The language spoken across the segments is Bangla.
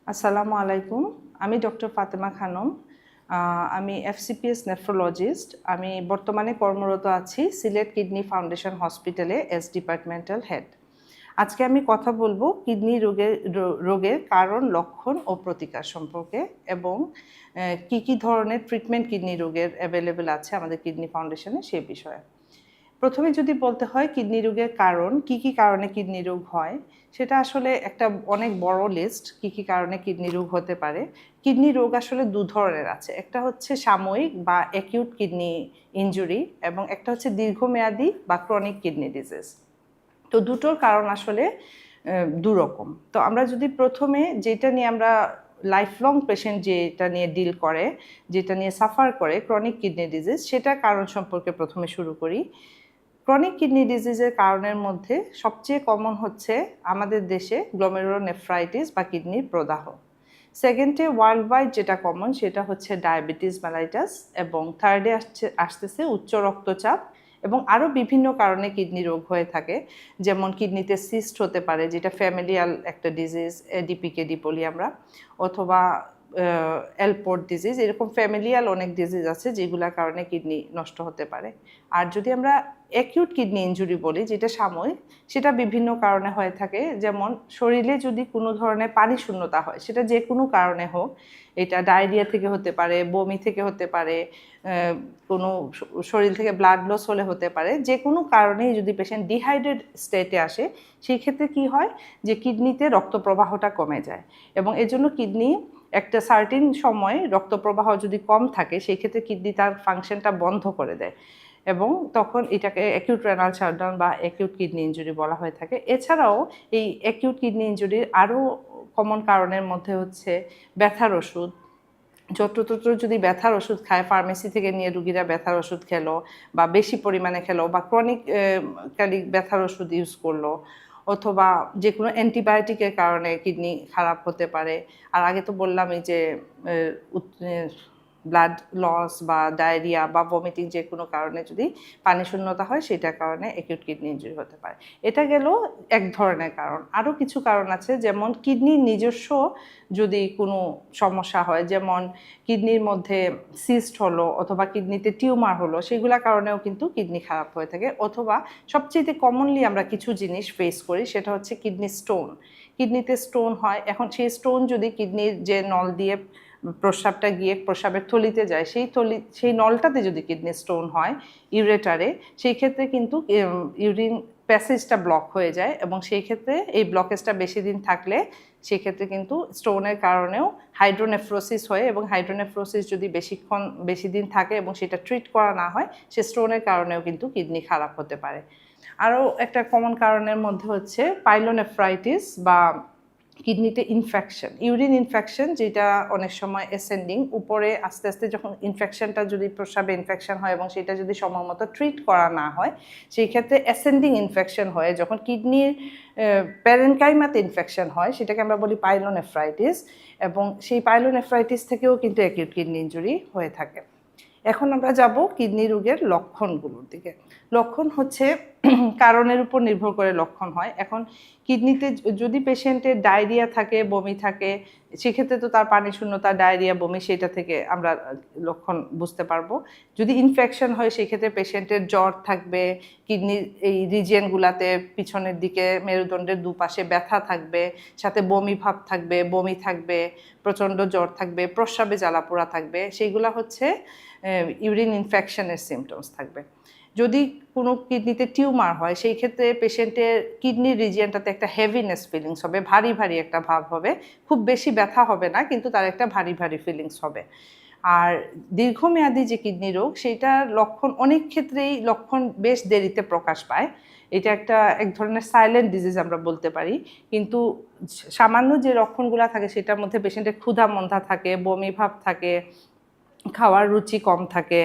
আসসালামু আলাইকুম। আমি ডক্টর ফাতেমা খানম। আমি এফসিপিএস নেফ্রোলজিস্ট। আমি বর্তমানে কর্মরত আছি সিলেট কিডনি ফাউন্ডেশন হসপিটালে এস ডিপার্টমেন্টাল হেড। আজকে আমি কথা বলবো কিডনি রোগের কারণ, লক্ষণ ও প্রতিকার সম্পর্কে এবং কি ধরনের ট্রিটমেন্ট কিডনি রোগের অ্যাভেলেবল আছে আমাদের কিডনি ফাউন্ডেশনে সে বিষয়ে। প্রথমে যদি বলতে হয় কিডনি রোগের কারণ, কি কারণে কিডনি রোগ হয়, সেটা আসলে একটা অনেক বড় লিস্ট কি কারণে কিডনি রোগ হতে পারে। কিডনি রোগ আসলে দু ধরনের আছে, একটা হচ্ছে সাময়িক বা অ্যাকিউট কিডনি ইনজুরি এবং একটা হচ্ছে দীর্ঘমেয়াদী বা ক্রনিক কিডনি ডিজিজ। তো দুটোর কারণ আসলে দুরকম। তো আমরা যদি প্রথমে যেটা নিয়ে আমরা লাইফ লং পেশেন্ট যেটা নিয়ে ডিল করে, যেটা নিয়ে সাফার করে ক্রনিক কিডনি ডিজিজ, সেটার কারণ সম্পর্কে প্রথমে শুরু করি। ক্রনিক কিডনি ডিজিজের কারণের মধ্যে সবচেয়ে কমন হচ্ছে আমাদের দেশে গ্লোমেরুলোনেফ্রাইটিস বা কিডনির প্রদাহ। সেকেন্ডে ওয়ার্ল্ড ওয়াইড যেটা কমন সেটা হচ্ছে ডায়াবেটিস মেলাইটাস, এবং থার্ডে আসতেছে উচ্চ রক্তচাপ এবং আরও বিভিন্ন কারণে কিডনি রোগ হয়ে থাকে। যেমন কিডনিতে সিস্ট হতে পারে, যেটা ফ্যামিলিয়াল একটা ডিজিজ, এডিপিকেডি বলি আমরা, অথবা এলপোর্ট ডিজিজ, এরকম ফ্যামিলিয়াল অনেক ডিজিজ আছে যেগুলোর কারণে কিডনি নষ্ট হতে পারে। আর যদি আমরা অ্যাকিউট কিডনি ইনজুরি বলি, যেটা সাময়িক, সেটা বিভিন্ন কারণে হয়ে থাকে। যেমন শরীরে যদি কোনো ধরনের পানি শূন্যতা হয়, সেটা যে কোনো কারণে হোক, এটা ডায়রিয়া থেকে হতে পারে, বমি থেকে হতে পারে, কোনো শরীর থেকে ব্লাড লস হলে হতে পারে, যে কোনো কারণেই যদি পেশেন্ট ডিহাইড্রেট স্টেটে আসে, সেই ক্ষেত্রে কি হয় যে কিডনিতে রক্ত প্রবাহটা কমে যায় এবং এজন্য কিডনি একটা সার্টিন সময় রক্ত প্রবাহ যদি কম থাকে, সেই ক্ষেত্রে কিডনি তার ফাংশনটা বন্ধ করে দেয় এবং তখন এটাকে অ্যাকিউট রেনাল শাটডাউন বা অ্যাকিউট কিডনি ইনজুরি বলা হয়ে থাকে। এছাড়াও এই অ্যাকিউট কিডনি ইনজুরির আরও কমন কারণের মধ্যে হচ্ছে ব্যথার ওষুধ, যত্রতত্র যদি ব্যথার ওষুধ খায়, ফার্মেসি থেকে নিয়ে রুগীরা ব্যথার ওষুধ খেলো বা বেশি পরিমাণে খেলো বা ক্রনিক ব্যথার ওষুধ ইউজ করলো, অথবা যে কোনো অ্যান্টিবায়োটিকের কারণে কিডনি খারাপ হতে পারে। আর আগে তো বললামই যে ব্লাড লস বা ডায়রিয়া বা ভমিটিং যে কোনো কারণে যদি পানি শূন্যতা হয়, সেটার কারণে অ্যাকিউট কিডনি ইনজুরি হতে পারে। এটা গেল এক ধরনের কারণ। আরও কিছু কারণ আছে, যেমন কিডনির নিজস্ব যদি কোনো সমস্যা হয়, যেমন কিডনির মধ্যে সিস্ট হলো অথবা কিডনিতে টিউমার হলো, সেগুলোর কারণেও কিন্তু কিডনি খারাপ হয়ে থাকে। অথবা সবচেয়ে কমনলি আমরা কিছু জিনিস ফেস করি, সেটা হচ্ছে কিডনি স্টোন। কিডনিতে স্টোন হয়, এখন সেই স্টোন যদি কিডনির যে নল দিয়ে প্রস্রাবটা গিয়ে প্রস্রাবের থলিতে যায়, সেই নলটাতে যদি কিডনি স্টোন হয় ইউরেটারে, সেই ক্ষেত্রে কিন্তু ইউরিন প্যাসেজটা ব্লক হয়ে যায় এবং সেই ক্ষেত্রে এই ব্লকেজটা বেশি দিন থাকলে সেক্ষেত্রে কিন্তু স্টোনের কারণেও হাইড্রোনেফ্রোসিস হয়, এবং হাইড্রোনেফ্রোসিস যদি বেশি দিন থাকে এবং সেটা ট্রিট করা না হয়, সে স্টোনের কারণেও কিন্তু কিডনি খারাপ হতে পারে। আরও একটা কমন কারণের মধ্যে হচ্ছে পাইলোনেফ্রাইটিস বা কিডনিতে ইনফেকশন, ইউরিন ইনফেকশন, যেটা অনেক সময় অ্যাসেন্ডিং, উপরে আস্তে আস্তে যখন ইনফেকশনটা যদি প্রস্রাবে ইনফেকশন হয় এবং সেটা যদি সময়মতো ট্রিট করা না হয়, সেই ক্ষেত্রে অ্যাসেন্ডিং ইনফেকশন হয়ে যখন কিডনির প্যারেনকাইমাতে ইনফেকশন হয়, সেটাকে আমরা বলি পাইলোনেফ্রাইটিস, এবং সেই পাইলোনেফ্রাইটিস থেকেও কিন্তু অ্যাকিউট কিডনি ইনজুরি হয়ে থাকে। এখন আমরা যাব কিডনি রোগের লক্ষণগুলোর দিকে। লক্ষণ হচ্ছে কারণের উপর নির্ভর করে লক্ষণ হয়। এখন কিডনিতে যদি পেশেন্টের ডায়রিয়া থাকে, বমি থাকে, সেক্ষেত্রে তো তার পানি শূন্যতা, ডায়রিয়া, বমি, সেটা থেকে আমরা লক্ষণ বুঝতে পারবো। যদি ইনফেকশন হয়, সেক্ষেত্রে পেশেন্টের জ্বর থাকবে, কিডনির এই রিজিয়নগুলোতে পিছনের দিকে মেরুদণ্ডের দুপাশে ব্যথা থাকবে, সাথে বমি ভাব থাকবে, বমি থাকবে, প্রচণ্ড জ্বর থাকবে, প্রস্রাবে জ্বালাপোড়া থাকবে, সেইগুলা হচ্ছে ইউরিন ইনফেকশনের সিমটমস থাকবে। যদি কোনো কিডনিতে টিউমার হয়, সেই ক্ষেত্রে পেশেন্টের কিডনির রিজিয়নটাতে একটা হেভিনেস ফিলিংস হবে, ভারী ভারী একটা ভাব হবে, খুব বেশি ব্যথা হবে না, কিন্তু তার একটা ভারী ভারী ফিলিংস হবে। আর দীর্ঘমেয়াদী যে কিডনি রোগ, সেইটার লক্ষণ অনেক ক্ষেত্রেই লক্ষণ বেশ দেরিতে প্রকাশ পায়। এটা এক ধরনের সাইলেন্ট ডিজিজ আমরা বলতে পারি, কিন্তু সামান্য যে লক্ষণগুলো থাকে সেটার মধ্যে পেশেন্টের ক্ষুধা মন্দা থাকে, বমি ভাব থাকে, খাওয়ার রুচি কম থাকে,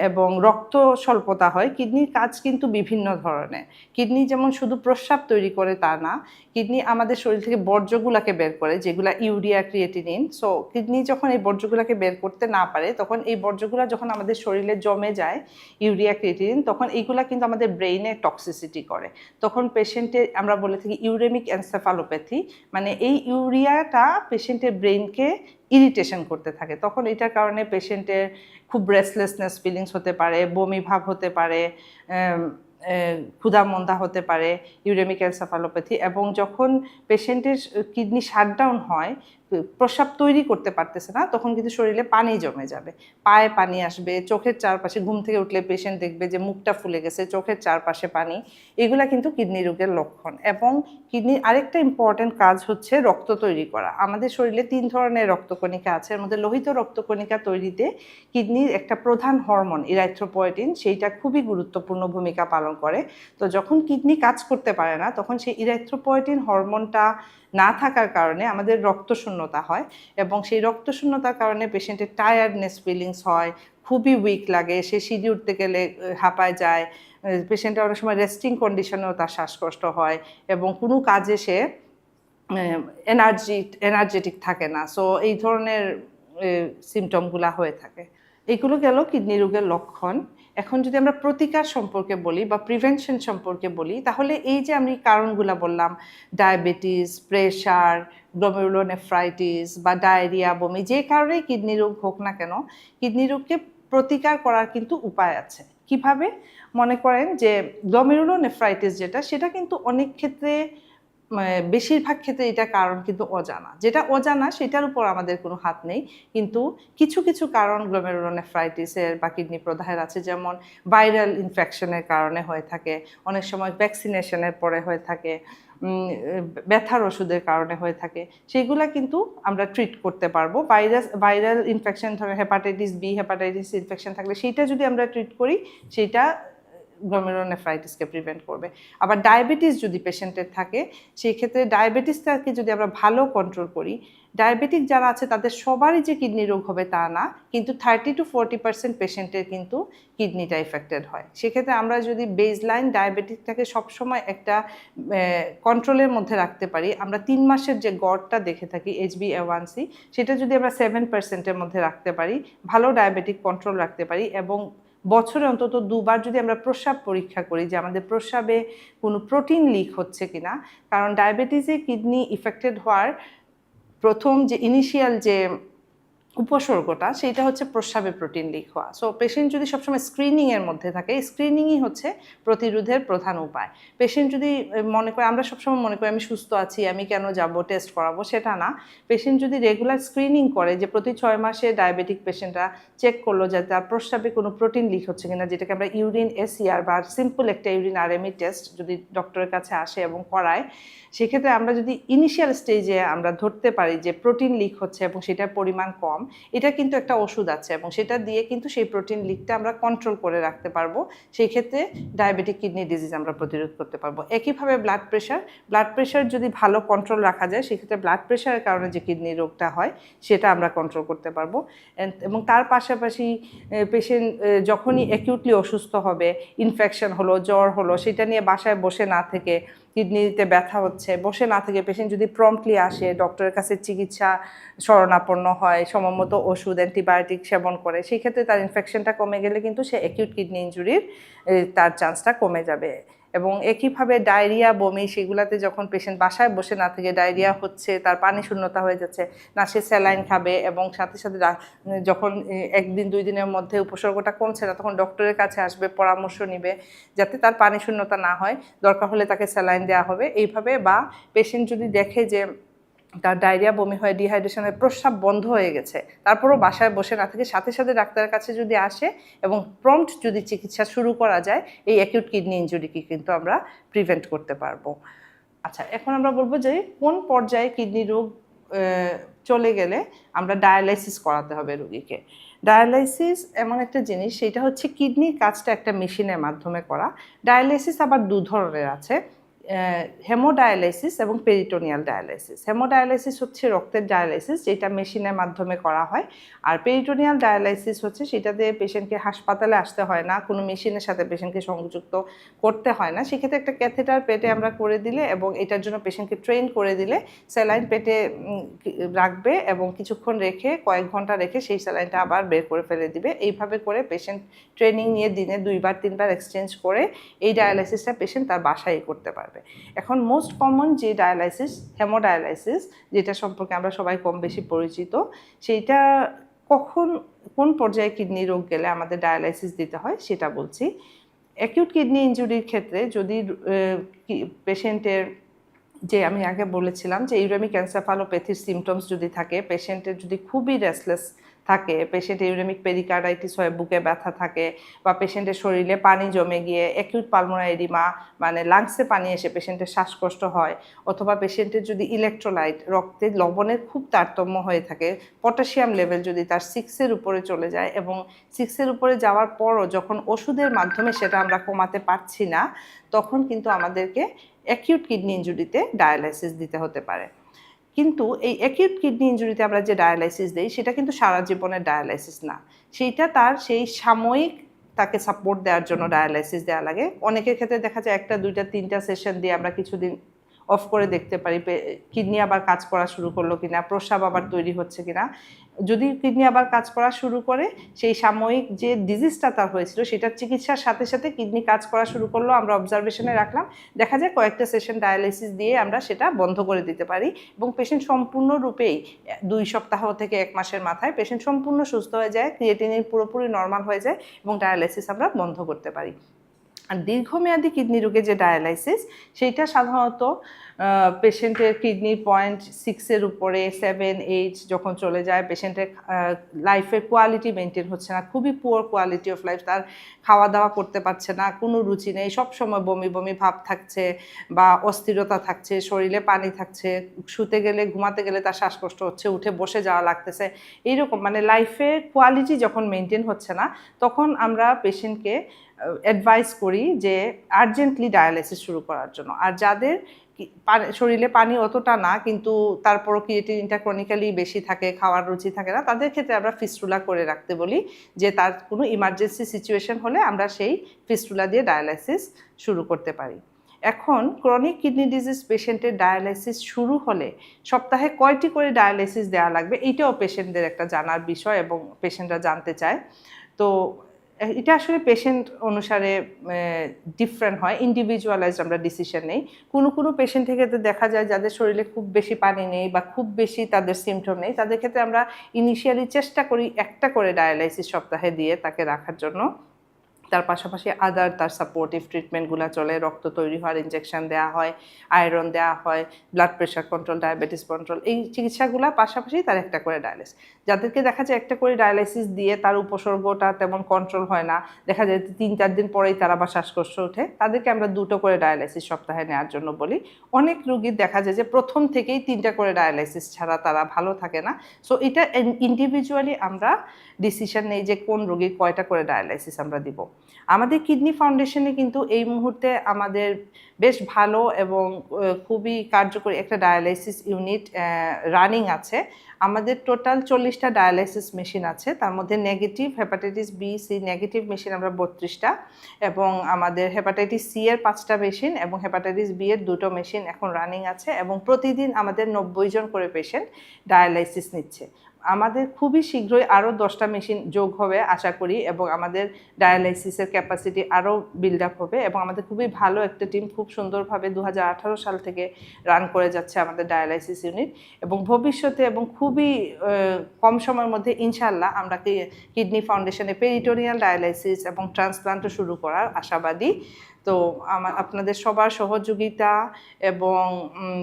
এবং রক্ত স্বল্পতা হয়। কিডনির কাজ কিন্তু বিভিন্ন ধরনের। কিডনি যেমন শুধু প্রস্রাব তৈরি করে তা না, কিডনি আমাদের শরীর থেকে বর্জ্যগুলাকে বের করে, যেগুলা ইউরিয়া, ক্রিয়েটিনিন। সো কিডনি যখন এই বর্জ্যগুলাকে বের করতে না পারে, তখন এই বর্জ্যগুলা যখন আমাদের শরীরে জমে যায়, ইউরিয়া, ক্রিয়েটিনিন, তখন এইগুলা কিন্তু আমাদের ব্রেইনে টক্সিসিটি করে। তখন পেশেন্টের আমরা বলে থাকি ইউরেমিক এনসেফালোপ্যাথি, মানে এই ইউরিয়াটা পেশেন্টের ব্রেইনকে ইরিটেশন করতে থাকে। তখন এটার কারণে পেশেন্টের খুব রেস্টলেসনেস ফিলিংস হতে পারে, বমি ভাব হতে পারে, ক্ষুধামন্দা হতে পারে, ইউরেমিক এনসেফালোপ্যাথি। এবং যখন পেশেন্টের কিডনি শাটডাউন হয়, প্রস্রাব তৈরি করতে পারতেছে না, তখন কিন্তু শরীরে পানি জমে যাবে, পায়ে পানি আসবে, চোখের চারপাশে, ঘুম থেকে উঠলে পেশেন্ট দেখবে যে মুখটা ফুলে গেছে, চোখের চারপাশে পানি। এগুলা কিন্তু কিডনি রোগের লক্ষণ। এবং কিডনির আরেকটা ইম্পর্টেন্ট কাজ হচ্ছে রক্ত তৈরি করা। আমাদের শরীরে 3 ধরনের রক্তকণিকা আছে, এর মধ্যে লোহিত রক্তকণিকা তৈরিতে কিডনির একটা প্রধান হরমোন ইরাইথ্রোপয়েটিন, সেইটা খুবই গুরুত্বপূর্ণ ভূমিকা পালন করে। তো যখন কিডনি কাজ করতে পারে না, তখন সেই ইরাইথ্রোপয়েটিন হরমোনটা না থাকার কারণে আমাদের রক্তশূন্যতা হয়, এবং সেই রক্তশূন্যতার কারণে পেশেন্টের টায়ার্ডনেস ফিলিংস হয়, খুবই উইক লাগে, সে সিঁড়ি উঠতে গেলে হাঁপায় যায়, পেশেন্টের অনেক সময় রেস্টিং কন্ডিশনেও তার শ্বাসকষ্ট হয়, এবং কোনো কাজে সে এনার্জেটিক থাকে না। সো এই ধরনের সিমটমগুলা হয়ে থাকে। এইগুলো গেল কিডনি রোগের লক্ষণ। এখন যদি আমরা প্রতিকার সম্পর্কে বলি বা প্রিভেনশন সম্পর্কে বলি, তাহলে এই যে আমি কারণগুলো বললাম, ডায়াবেটিস, প্রেশার, গ্লোমেরুলোনেফ্রাইটিস বা ডায়রিয়া, বমি, যে কারণেই কিডনি রোগ হোক না কেন, কিডনি রোগকে প্রতিকার করার কিন্তু উপায় আছে। কিভাবে? মনে করেন যে গ্লোমেরুলোনেফ্রাইটিস যেটা, সেটা কিন্তু অনেক ক্ষেত্রে, বেশিরভাগ ক্ষেত্রে এটা কারণ কিন্তু অজানা। যেটা অজানা সেটার উপর আমাদের কোনো হাত নেই, কিন্তু কিছু কিছু কারণ গ্লোমেরুলোনেফ্রাইটিসের বা কিডনি প্রদাহের আছে, যেমন ভাইরাল ইনফেকশনের কারণে হয়ে থাকে, অনেক সময় ভ্যাকসিনেশনের পরে হয়ে থাকে, ব্যথার ওষুধের কারণে হয়ে থাকে। সেগুলা কিন্তু আমরা ট্রিট করতে পারবো। ভাইরাল ইনফেকশন, ধরেন হেপাটাইটিস বি, হেপাটাইটিস ইনফেকশন থাকলে সেইটা যদি আমরা ট্রিট করি, সেইটা গ্লোমেরুলোনেফ্রাইটিসকে প্রিভেন্ট করবে। আবার ডায়াবেটিস যদি পেশেন্টের থাকে, সেই ক্ষেত্রে ডায়াবেটিসটাকে যদি আমরা ভালো কন্ট্রোল করি, ডায়াবেটিক যারা আছে তাদের সবারই যে কিডনি রোগ হবে তা না, কিন্তু 30 to 40% পেশেন্টের কিন্তু কিডনিটা এফেক্টেড হয়। সেক্ষেত্রে আমরা যদি বেসলাইন ডায়াবেটিকটাকে সবসময় একটা কন্ট্রোলের মধ্যে রাখতে পারি, আমরা 3 মাসের যে গড়টা দেখে থাকি HbA1c, সেটা যদি আমরা 7%-এর মধ্যে রাখতে পারি, ভালো ডায়াবেটিক কন্ট্রোল রাখতে পারি, এবং বছরে অন্তত 2 বার যদি আমরা প্রস্রাব পরীক্ষা করি যে আমাদের প্রস্রাবে কোনো প্রোটিন লিক হচ্ছে কিনা, কারণ ডায়াবেটিসে কিডনি ইফেক্টেড হওয়ার প্রথম যে ইনিশিয়াল যে উপসর্গটা, সেইটা হচ্ছে প্রস্রাবে প্রোটিন লিক হওয়া। সো পেশেন্ট যদি সবসময় স্ক্রিনিংয়ের মধ্যে থাকে, স্ক্রিনিংই হচ্ছে প্রতিরোধের প্রধান উপায়। পেশেন্ট যদি মনে করে, আমরা সবসময় মনে করি আমি সুস্থ আছি, আমি কেন যাব টেস্ট করাবো, সেটা না। পেশেন্ট যদি রেগুলার স্ক্রিনিং করে, যে প্রতি 6 মাসে ডায়াবেটিক পেশেন্টরা চেক করলো যে তার প্রস্রাবে কোনো প্রোটিন লিক হচ্ছে কিনা, যেটাকে আমরা ইউরিন এসিআর বা সিম্পল একটা ইউরিন আরএমই টেস্ট যদি ডক্টরের কাছে আসে এবং করায়, সেক্ষেত্রে আমরা যদি ইনিশিয়াল স্টেজে আমরা ধরতে পারি যে প্রোটিন লিক হচ্ছে এবং সেটার পরিমাণ কম, এটা কিন্তু একটা ওষুধ আছে, এবং সেটা দিয়ে কিন্তু সেই প্রোটিন লিকটা আমরা কন্ট্রোল করে রাখতে পারবো। সেই ক্ষেত্রে ডায়াবেটিক কিডনি ডিজিজ আমরা প্রতিরোধ করতে পারবো। একইভাবে ব্লাড প্রেশার যদি ভালো কন্ট্রোল রাখা যায়, সেক্ষেত্রে ব্লাড প্রেশারের কারণে যে কিডনি রোগটা হয় সেটা আমরা কন্ট্রোল করতে পারবো। এবং তার পাশাপাশি পেশেন্ট যখনই অ্যাকিউটলি অসুস্থ হবে, ইনফেকশন হলো, জ্বর হলো, সেটা নিয়ে বাসায় বসে না থেকে, কিডনিতে ব্যথা হচ্ছে, বসে না থেকে পেশেন্ট যদি প্রম্পটলি আসে, ডক্টরের কাছে চিকিৎসা শরণাপন্ন হয়, সময়মতো ওষুধ অ্যান্টিবায়োটিক সেবন করে, সেই ক্ষেত্রে তার ইনফেকশনটা কমে গেলে কিন্তু সে অ্যাকিউট কিডনি ইনজুরির তার চান্সটা কমে যাবে। এবং একইভাবে ডায়রিয়া, বমি, সেগুলাতে যখন পেশেন্ট বাসায় বসে না থেকে ডায়রিয়া হচ্ছে, তার পানি শূন্যতা হয়ে যাচ্ছে না, সে স্যালাইন খাবে, এবং সাথে সাথে যখন 1-2 দিনের মধ্যে উপসর্গটা কমছে না, তখন ডক্টরের কাছে আসবে, পরামর্শ নিবে যাতে তার পানি শূন্যতা না হয়, দরকার হলে তাকে স্যালাইন দেওয়া হবে এইভাবে। বা পেশেন্ট যদি দেখে যে তার ডায়রিয়া, বমি হয়, ডিহাইড্রেশনের, প্রস্রাব বন্ধ হয়ে গেছে, তারপরও বাসায় বসে না থেকে সাথে সাথে ডাক্তারের কাছে যদি আসে এবং প্রম্পট যদি চিকিৎসা শুরু করা যায়, এই অ্যাকিউট কিডনি ইনজুরিকে কিন্তু আমরা প্রিভেন্ট করতে পারবো। আচ্ছা, এখন আমরা বলবো যে কোন পর্যায়ে কিডনি রোগ চলে গেলে আমরা ডায়ালাইসিস করাতে হবে রোগীকে। ডায়ালাইসিস এমন একটা জিনিস, সেটা হচ্ছে কিডনির কাজটা একটা মেশিনের মাধ্যমে করা। ডায়ালাইসিস আবার 2 ধরনের আছে। হেমোডায়ালাইসিস এবং পেরিটোনিয়াল ডায়ালাইসিস। হেমোডায়ালাইসিস হচ্ছে রক্তের ডায়ালাইসিস, যেটা মেশিনের মাধ্যমে করা হয়। আর পেরিটোনিয়াল ডায়ালাইসিস হচ্ছে সেটাতে পেশেন্টকে হাসপাতালে আসতে হয় না, কোনো মেশিনের সাথে পেশেন্টকে সংযুক্ত করতে হয় না। সেক্ষেত্রে একটা ক্যাথেটার পেটে আমরা করে দিলে এবং এটার জন্য পেশেন্টকে ট্রেন করে দিলে স্যালাইন পেটে রাখবে এবং কিছুক্ষণ রেখে, কয়েক ঘন্টা রেখে সেই স্যালাইনটা আবার বের করে ফেলে দিবে। এইভাবে করে পেশেন্ট ট্রেনিং নিয়ে দিনে 2-3 বার এক্সচেঞ্জ করে এই ডায়ালাইসিসটা পেশেন্ট তার বাসায় করতে পারবে। এখন মোস্ট কমন যে ডায়ালাইসিস, হেমোডায়ালাইসিস, যেটা সম্পর্কে আমরা সবাই কম বেশি পরিচিত, সেইটা কোন পর্যায়ে কিডনি রোগ গেলে আমাদের ডায়ালাইসিস দিতে হয় সেটা বলছি। অ্যাকিউট কিডনি ইনজুরির ক্ষেত্রে যদি পেশেন্টের, যে আমি আগে বলেছিলাম যে ইউরেমিক এনসেফালোপ্যাথির সিমটমস যদি থাকে, পেশেন্টের যদি খুবই রেস্টলেস থাকে, পেশেন্টের ইউরেমিক পেরিকার্ডাইটিস হয়, বুকে ব্যথা থাকে, বা পেশেন্টের শরীরে পানি জমে গিয়ে অ্যাকিউট পালমোনারি এডিমা মানে লাংসে পানি এসে পেশেন্টের শ্বাসকষ্ট হয়, অথবা পেশেন্টের যদি ইলেকট্রোলাইট, রক্তে লবণের খুব তারতম্য হয়ে থাকে, পটাশিয়াম লেভেল যদি তার 6-এর উপরে চলে যায় এবং 6-এর উপরে যাওয়ার পরও যখন ওষুধের মাধ্যমে সেটা আমরা কমাতে পারছি না, তখন কিন্তু আমাদেরকে অ্যাকিউট কিডনি ইনজুরিতে ডায়ালাইসিস দিতে হতে পারে। কিন্তু এই অ্যাকিউট কিডনি ইনজুরিতে আমরা যে ডায়ালাইসিস দিই সেটা কিন্তু সারা জীবনের ডায়ালাইসিস না, সেইটা তার সেই সাময়িক তাকে সাপোর্ট দেওয়ার জন্য ডায়ালাইসিস দেওয়া লাগে। অনেকের ক্ষেত্রে দেখা যায় 1টা 2টা 3টা সেশন দিয়ে আমরা কিছুদিন অফ করে দেখতে পারি কিডনি আবার কাজ করা শুরু করলো কিনা, প্রস্রাব আবার তৈরি হচ্ছে কিনা। যদি কিডনি আবার কাজ করা শুরু করে, সেই সাময়িক যে ডিজিজটা তার হয়েছিল সেটার চিকিৎসার সাথে সাথে কিডনি কাজ করা শুরু করলো, আমরা অবজারভেশনে রাখলাম, দেখা যায় কয়েকটা সেশন ডায়ালাইসিস দিয়ে আমরা সেটা বন্ধ করে দিতে পারি এবং পেশেন্ট সম্পূর্ণরূপেই 2 সপ্তাহ থেকে 1 মাসের মাথায় পেশেন্ট সম্পূর্ণ সুস্থ হয়ে যায়, ক্রিয়েটিনিন পুরোপুরি নর্মাল হয়ে যায় এবং ডায়ালাইসিস আমরা বন্ধ করতে পারি। আর দীর্ঘমেয়াদী কিডনি রোগে যে ডায়ালাইসিস, সেইটা সাধারণত পেশেন্টের কিডনির 0.6-এর উপরে 7-8 যখন চলে যায়, পেশেন্টের লাইফের কোয়ালিটি মেনটেন হচ্ছে না, খুবই পুয়ার কোয়ালিটি অফ লাইফ, তার খাওয়া দাওয়া করতে পারছে না, কোনো রুচি নেই, সবসময় বমি বমি ভাব থাকছে বা অস্থিরতা থাকছে, শরীরে পানি থাকছে, শুতে গেলে ঘুমাতে গেলে তার শ্বাসকষ্ট হচ্ছে, উঠে বসে যাওয়া লাগতেছে, এইরকম মানে লাইফের কোয়ালিটি যখন মেনটেন হচ্ছে না, তখন আমরা পেশেন্টকে অ্যাডভাইস করি যে আর্জেন্টলি ডায়ালাইসিস শুরু করার জন্য। আর যাদের শরীরে পানি অতটা না কিন্তু তারপরও ক্রিয়েটিনিনটা ক্রনিক্যালি বেশি থাকে, খাওয়ার রুচি থাকে না, তাদের ক্ষেত্রে আমরা ফিস্টুলা করে রাখতে বলি, যে তার কোনো ইমার্জেন্সি সিচুয়েশন হলে আমরা সেই ফিস্টুলা দিয়ে ডায়ালাইসিস শুরু করতে পারি। এখন ক্রনিক কিডনি ডিজিজ পেশেন্টের ডায়ালাইসিস শুরু হলে সপ্তাহে কয়টি করে ডায়ালাইসিস দেওয়া লাগবে, এইটাও পেশেন্টদের একটা জানার বিষয় এবং পেশেন্টরা জানতে চায়। তো এটা আসলে পেশেন্ট অনুসারে ডিফারেন্ট হয়, ইন্ডিভিজুয়ালাইজড আমরা ডিসিশন নেই। কোনো পেশেন্টের ক্ষেত্রে দেখা যায় যাদের শরীরে খুব বেশি পানি নেই বা খুব বেশি তাদের সিমটম নেই, তাদের ক্ষেত্রে আমরা ইনিশিয়ালি চেষ্টা করি একটা করে ডায়ালাইসিস সপ্তাহে দিয়ে তাকে রাখার জন্য। তার পাশাপাশি তার সাপোর্টিভ ট্রিটমেন্টগুলো চলে, রক্ত তৈরি হওয়ার ইনজেকশন দেওয়া হয়, আয়রন দেওয়া হয়, blood pressure control, diabetes control, এই চিকিৎসাগুলোর পাশাপাশি তার একটা করে ডায়ালাইসিস। যাদেরকে দেখা যায় একটা করে ডায়ালাইসিস দিয়ে তার উপসর্গটা তেমন কন্ট্রোল হয় না, দেখা যায় 3-4 দিন পরেই তার আবার শ্বাসকষ্ট ওঠে, তাদেরকে আমরা 2টো করে ডায়ালাইসিস সপ্তাহে নেওয়ার জন্য বলি। অনেক রোগীর দেখা যায় যে প্রথম থেকেই 3টা করে ডায়ালাইসিস ছাড়া তারা ভালো থাকে না। সো এটা ইন্ডিভিজুয়ালি আমরা ডিসিশন নেই যে কোন রোগীর কয়টা করে ডায়ালাইসিস আমরা দিব। আমাদের কিডনি ফাউন্ডেশনে কিন্তু এই মুহূর্তে আমাদের বেশ ভালো এবং খুবই কার্যকরী একটা ডায়ালাইসিস ইউনিট রানিং আছে। আমাদের টোটাল 40টা ডায়ালাইসিস মেশিন আছে, তার মধ্যে negative hepatitis B C negative machine আমরা 32টা, এবং আমাদের হেপাটাইটিস সি এর 5টা মেশিন এবং হেপাটাইটিস বি এর 2টো মেশিন এখন রানিং আছে, এবং প্রতিদিন আমাদের 90 জন করে পেশেন্ট ডায়ালাইসিস নিচ্ছে। আমাদের খুবই শীঘ্রই আরও 10টা মেশিন যোগ হবে আশা করি, এবং আমাদের ডায়ালাইসিসের ক্যাপাসিটি আরও বিল্ড আপ হবে, এবং আমাদের খুবই ভালো একটা টিম খুব সুন্দরভাবে 2018 সাল থেকে রান করে যাচ্ছে আমাদের ডায়ালাইসিস ইউনিট, এবং ভবিষ্যতে এবং খুবই কম সময়ের মধ্যে ইনশাল্লাহ আমরা কিডনি ফাউন্ডেশনে পেরিটোনিয়াল ডায়ালাইসিস এবং ট্রান্সপ্লান্টও শুরু করার আশাবাদী। তো আপনাদের সবার সহযোগিতা এবং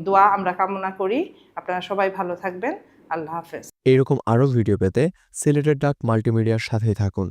দোয়া আমরা কামনা করি। আপনারা সবাই ভালো থাকবেন। আল্লাহ হাফেজ। এরকম আরও ভিডিও পেতে সিলেটের ডাক মাল্টিমিডিয়ার সাথেই থাকুন।